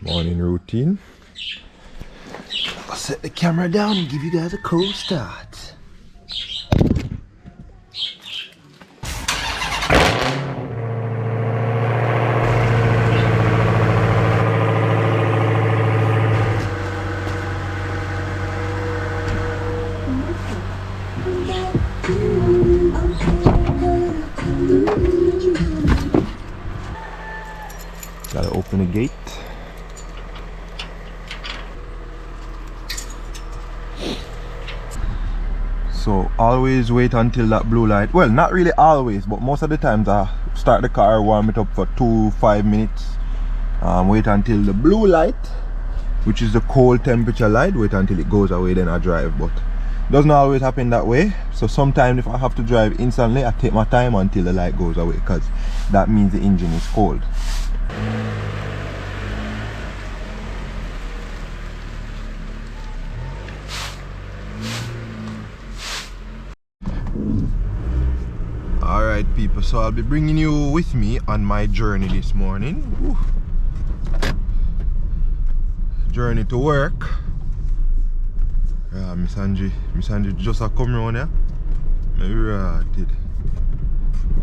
Morning routine. I'll set the camera down and give you guys a cold start. Gotta open the gate. So always wait until that blue light. Well, not really always, but most of the times I start the car, warm it up for 2-5 minutes. Wait until the blue light, which is the cold temperature light, wait until it goes away, then I drive. But it doesn't always happen that way. So sometimes if I have to drive instantly, I take my time until the light goes away, because that means the engine is cold. Alright people, so I'll be bringing you with me on my journey this morning. Ooh. Journey to work. Yeah, Miss Angie just a come around here. Maybe rotted.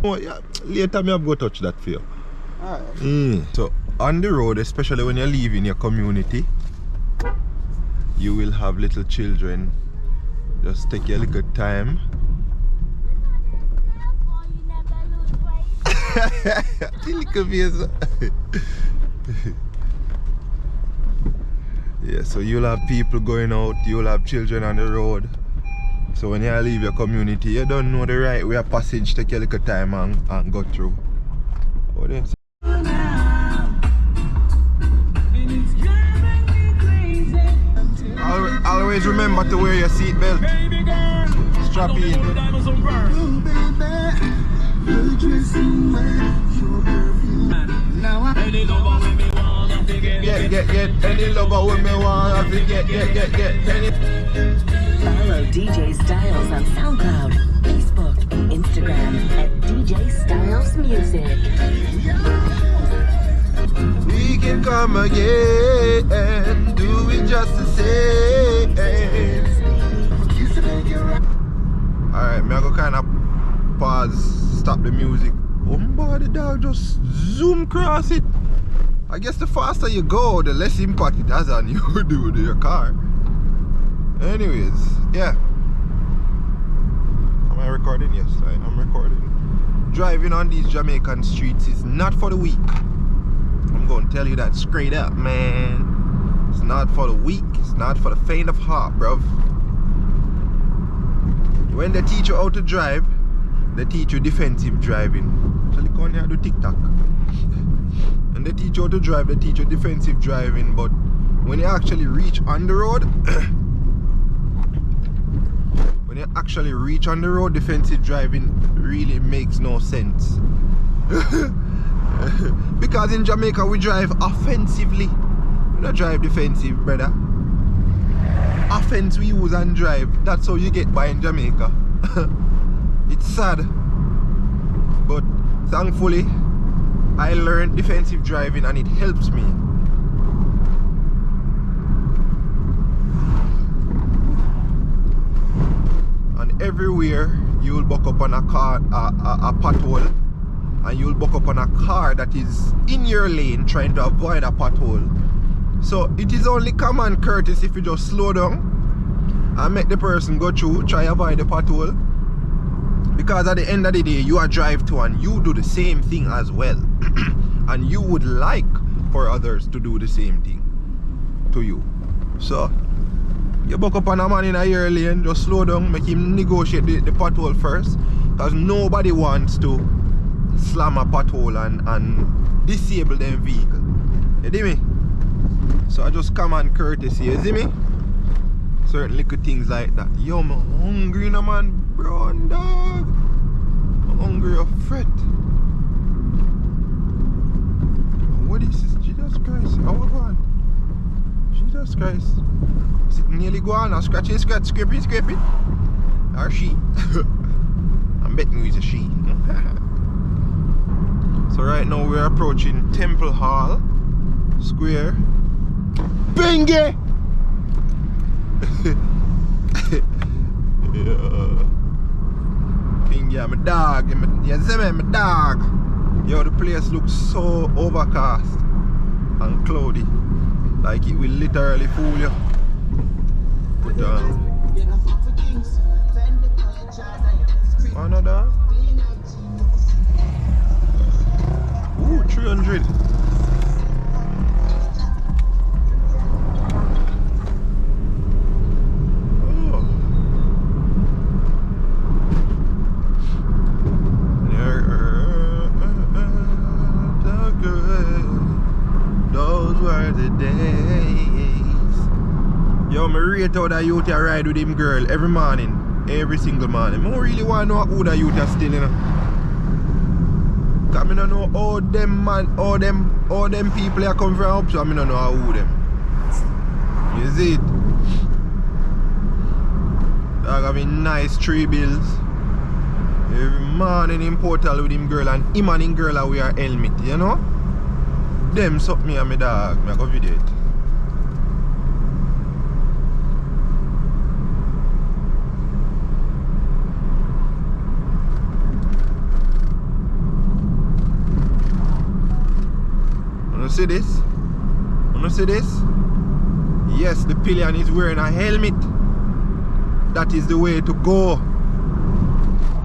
Oh yeah, later me have go touch that for you. Alright. So on the road, especially when you're leaving your community, you will have little children. Just take your little time. Yeah, so you'll have people going out, you'll have children on the road. So when you leave your community, you don't know the right way of passage, take your little time and go through. What is always remember to wear your seatbelt. Strap in. Get any lover with me want I forget get any. Follow DJ Styles on SoundCloud, Facebook, Instagram at DJ Styles Music. We can come again, do it just the same. Alright, me I go kind of pause, stop the music. Oh boy, the dog just zoom across it. I guess the faster you go, the less impact it has on you do to your car. Anyways, yeah. Am I recording? Yes, I am recording. Driving on these Jamaican streets is not for the weak. I'm going to tell you that straight up, man. It's not for the weak. It's not for the faint of heart, bruv. When they teach you how to drive, they teach you defensive driving. So look on here, do TikTok. And they teach you how to drive, they teach you defensive driving, but when you actually reach on the road, defensive driving really makes no sense. Because in Jamaica we drive offensively. We don't drive defensive, brother. Offense we use and drive. That's how you get by in Jamaica. It's sad, but thankfully I learned defensive driving and it helps me. And everywhere you will buck up on a car, a pothole, and you will buck up on a car that is in your lane trying to avoid a pothole. So it is only common courtesy if you just slow down and make the person go through, try avoid the pothole. Because at the end of the day, you are drive to and you do the same thing as well. And you would like for others to do the same thing to you. So you buck up on a man in a your lane, just slow down, make him negotiate the pothole first. Because nobody wants to slam a pothole and disable them vehicle. You see me? So I just common courtesy, you see me? Certain little things like that. Yo, I'm hungry now, man, bro, dog. I'm hungry of fret. What is this? Jesus Christ. How we going? Jesus Christ. Is it nearly gone? Scratch, scrape it. Or she? I'm betting it's a she. So right now we're approaching Temple Hall Square. Bingy! Yeah. Bingy, I'm a dog. You see me, I'm a dog. Yo, the place looks so overcast and cloudy. Like it will literally fool you. Put down. Another. Ooh, 300. Oh. Those were the days. Yo, me rate out that youth a ride with him girl every morning. Every single morning. I don't really want to know who the youth are still, you know. Cause I don't know all them man, all them people are come from up, so I don't know who them. You see it? I got me nice 3 bills. Every morning in Portal with him girl and him and him girl are wear helmet, you know? Them suck me and my dog. I go video it. See this? Wanna see this? Yes, the pillion is wearing a helmet. That is the way to go.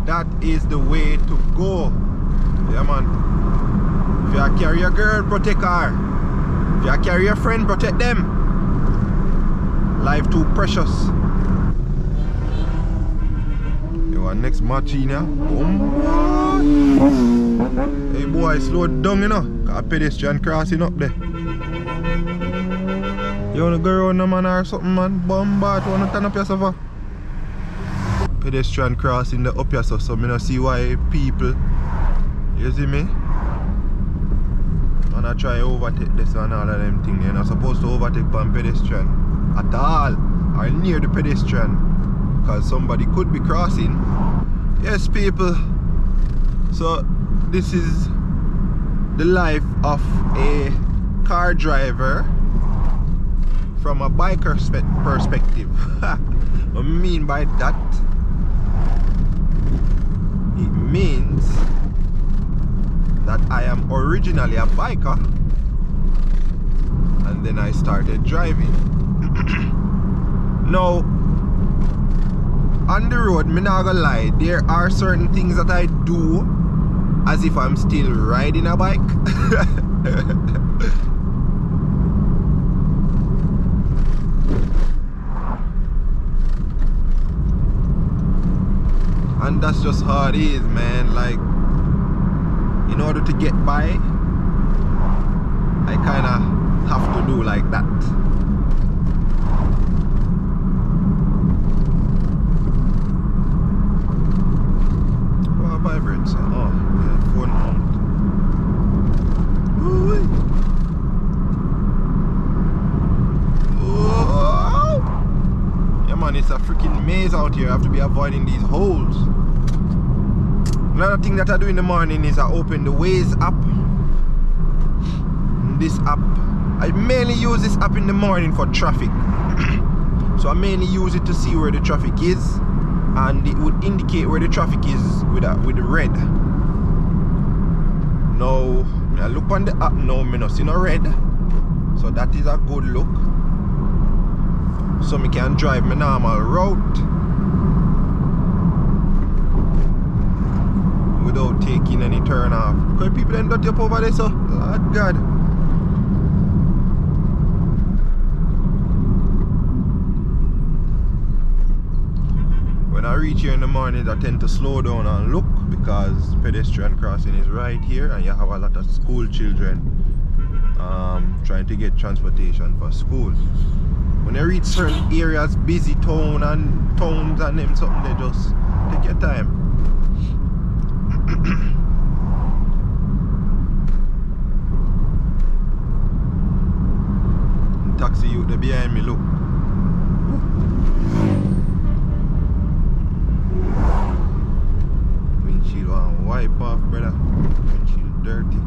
That is the way to go. Yeah, man. If you carry a girl, protect her. If you carry a friend, protect them. Life too precious. You want next match in here? Hey boy, slow down, you know. Got a pedestrian crossing up there. You wanna go around no man or something, man? Bombard, wanna turn up yourself? Pedestrian crossing the up yourself, so I don't see why people, you see me? And I try to overtake this and all of them things. You're not supposed to overtake on pedestrian at all, or near the pedestrian, because somebody could be crossing. Yes, people. So this is the life of a car driver from a biker perspective. What I mean by that, it means that I am originally a biker and then I started driving. Now on the road, me not gonna lie, there are certain things that I do as if I'm still riding a bike. And that's just how it is, man. Like, in order to get by, I kinda have to do like that. What vibrates? Oh, yeah, phone mount. Oh. Yeah, man, it's a freaking maze out here. I have to be avoiding these holes. Another thing that I do in the morning is I open the Waze app. This app, I mainly use this app in the morning for traffic. So I mainly use it to see where the traffic is, and it would indicate where the traffic is with the red. Now, I look on the app now, I don't see no red. So that is a good look. So I can drive my normal route without taking any turn off. Because people end up over there, so Lord God. When I reach here in the morning, I tend to slow down and look, because pedestrian crossing is right here and you have a lot of school children trying to get transportation for school. When you reach certain areas, busy towns and them something, they just take your time. Taxi youth there behind me, look. Windshield want wipe off, brother. Windshield dirty.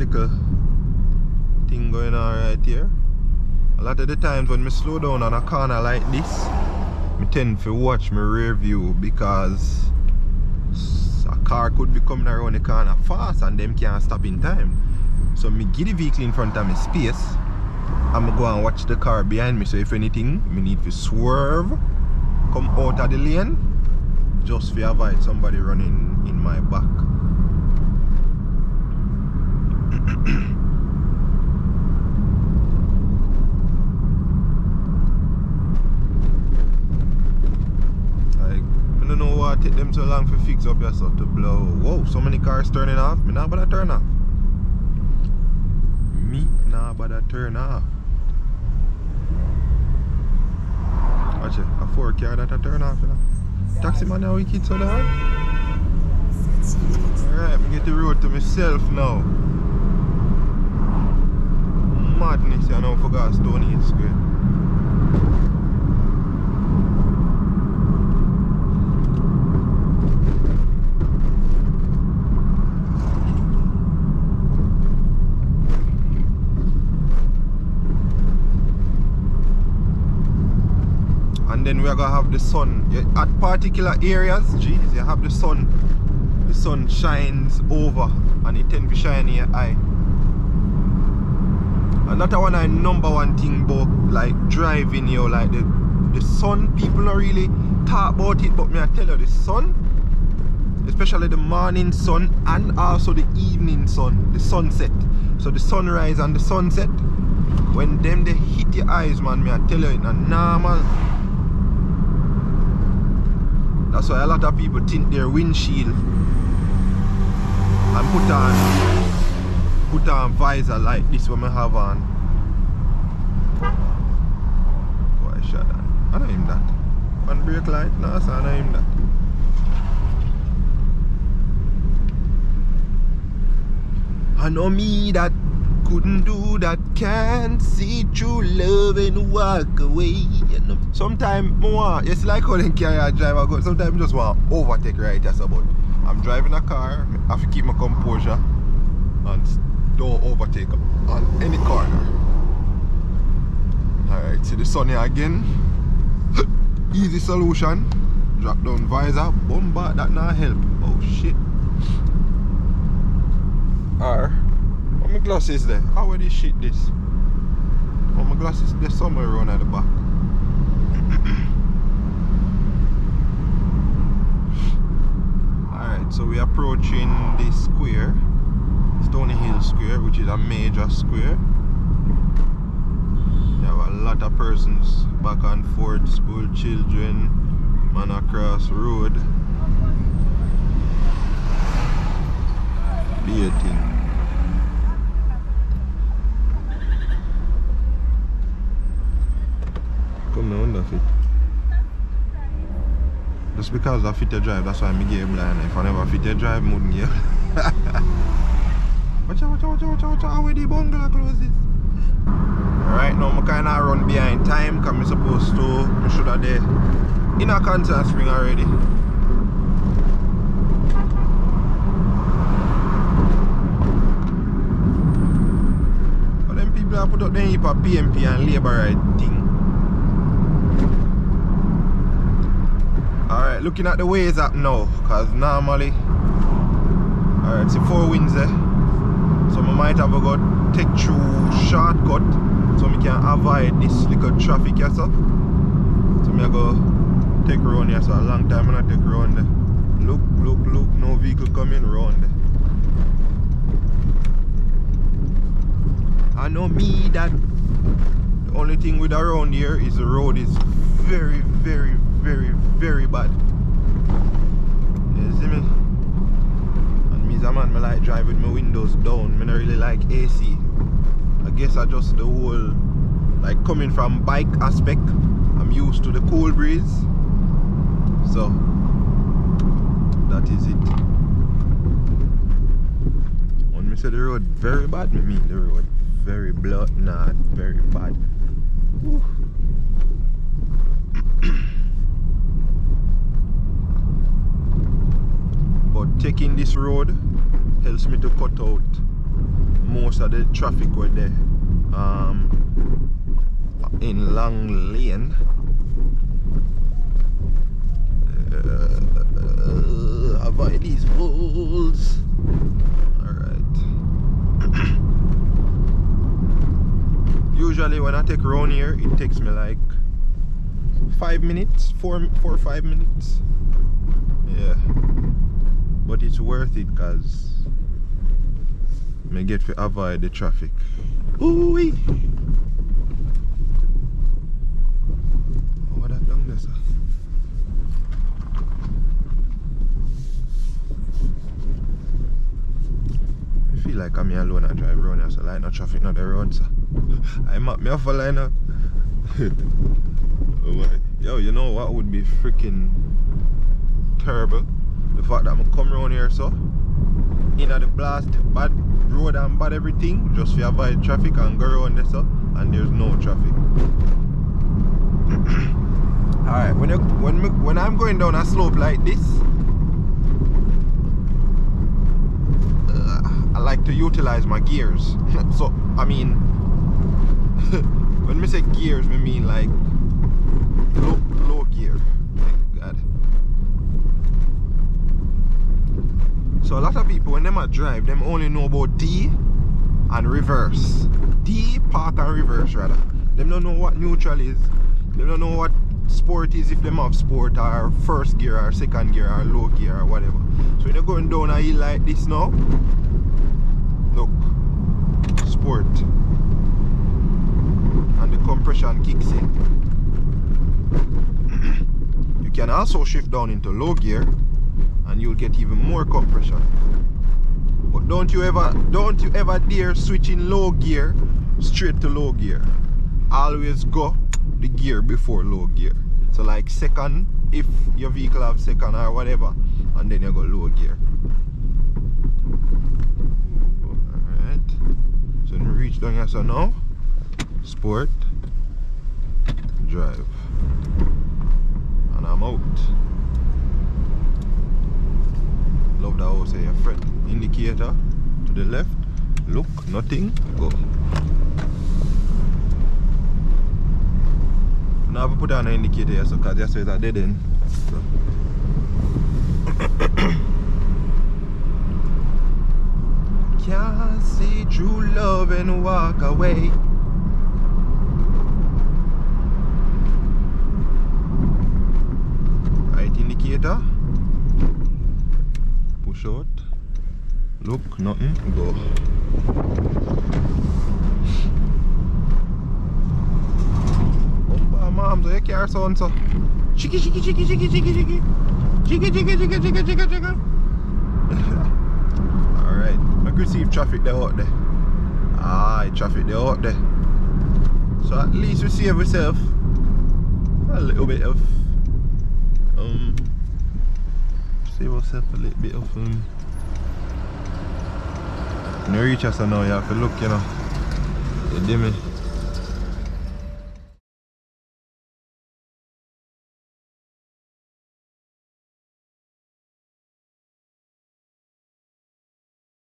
little thing going on right here. A lot of the times when I slow down on a corner like this, I tend to watch my rear view because a car could be coming around the corner fast and them can't stop in time. So I give the vehicle in front of me space. I'm going to go and watch the car behind me. So if anything, I need to swerve, come out of the lane, just to avoid somebody running in my back. I don't know why it take them so long to fix up yourself to blow. Whoa, so many cars turning off. Me not bother turn off. Me not bother turn off. Watch it, a 4 car that I turn off, you know. Taxi man now wicked so dog. Alright, me get the road to myself now. Madness, I know forgot Stony Hill Square. And then we are gonna have the sun at particular areas. Jeez, you have the sun. The sun shines over and it tends to shine in your eye. And that's one of the number one thing about like driving, you know, like the sun. People don't really talk about it, but me I tell you, the sun, especially the morning sun and also the evening sun, the sunset. So the sunrise and the sunset, when them they hit your eyes, man, me I tell you, it's not normal. That's why a lot of people tint their windshield and put on visor like this one I have on. Boy, shut down. I know him that. One brake light, no, so I know him that. I know me that couldn't do that, can't see through love and walk away. You know? Sometimes it's like how they carry a driver go. Sometimes I just want to overtake right as about. I'm driving a car, I have to keep my composure and don't overtake on any corner. Alright, see the sun here again. Easy solution. Drop down visor, bombard, that not help. Oh shit. Or what my glasses there? How would this shit this? Oh, my glasses there's somewhere around at the back. Alright, so we're approaching this square, Stony Hill Square, which is a major square. You have a lot of persons back and forth, school children, man across road. Be a thing. Come now, under fit. Just because I fit a drive, that's why I'm gay blind. If I never fit a drive, I wouldn't get. Watch out, how the bungalow closes. Right now, I kind of run behind time because I'm supposed to, I should have there in a concert spring already. But them people have put up their heap of PMP and labor right thing. Alright, looking at the ways up now, because normally, alright, see 4 winds there. So I might have to go take through shortcut so I can avoid this little traffic here. So I go take round here, so a long time I not take round there. Look, no vehicle coming round there. I know me that the only thing with around here is the road is very bad. You see me? And me as a man, I like drive with my windows down. I don't really like AC. I guess I just the whole, like coming from bike aspect, I'm used to the cool breeze. So that is it. When I say the road very bad, I mean the road very blood, not very bad. Woo. But taking this road helps me to cut out most of the traffic were there in Long Lane. Avoid these holes. Alright. Usually when I take round here, it takes me like 5 minutes, 4 or 5 minutes. Yeah. But it's worth it because I get to avoid the traffic. Ooh-wee. What that down there, sir? I feel like I'm here alone and drive around here, so like no traffic not the road, sir. I map me off a line up. Oh my. Yo, you know what would be freaking terrible? The fact that I'm come around here, so in the blast, bad road and bad everything, just to avoid traffic and go around there, so, and there's no traffic. Alright, when I'm going down a slope like this, I like to utilize my gears. So, I mean, when I say gears, I mean like low gear. Thank God. So a lot of people, when them a drive, them only know about D and reverse. D, park and reverse rather. Them don't know what neutral is. They don't know what sport is, if them have sport or first gear or second gear or low gear or whatever. So when you're going down a hill like this now, look, sport. And the compression kicks in. You can also shift down into low gear and you'll get even more compression. But don't you ever dare switch in low gear straight to low gear. Always go the gear before low gear. So like second, if your vehicle have second or whatever, and then you go low gear. Alright. So when we reach down here, so now sport, drive, and I'm out. Love that house here, fret indicator to the left, look, nothing, go. Now I put on an indicator here, so because just it's a dead end. So. Can't see true love and walk away. Right indicator. Push out. Look, nothing, go. Mom, so your car sound so chicky chicky chicky chicky chicky chicky chicky chicky chicky chicky chicky chicky. Alright, I could see if traffic there out there. Ah, traffic there out there. So at least we save ourselves a little bit of when you reach us now, you have to look, you know. You dim it.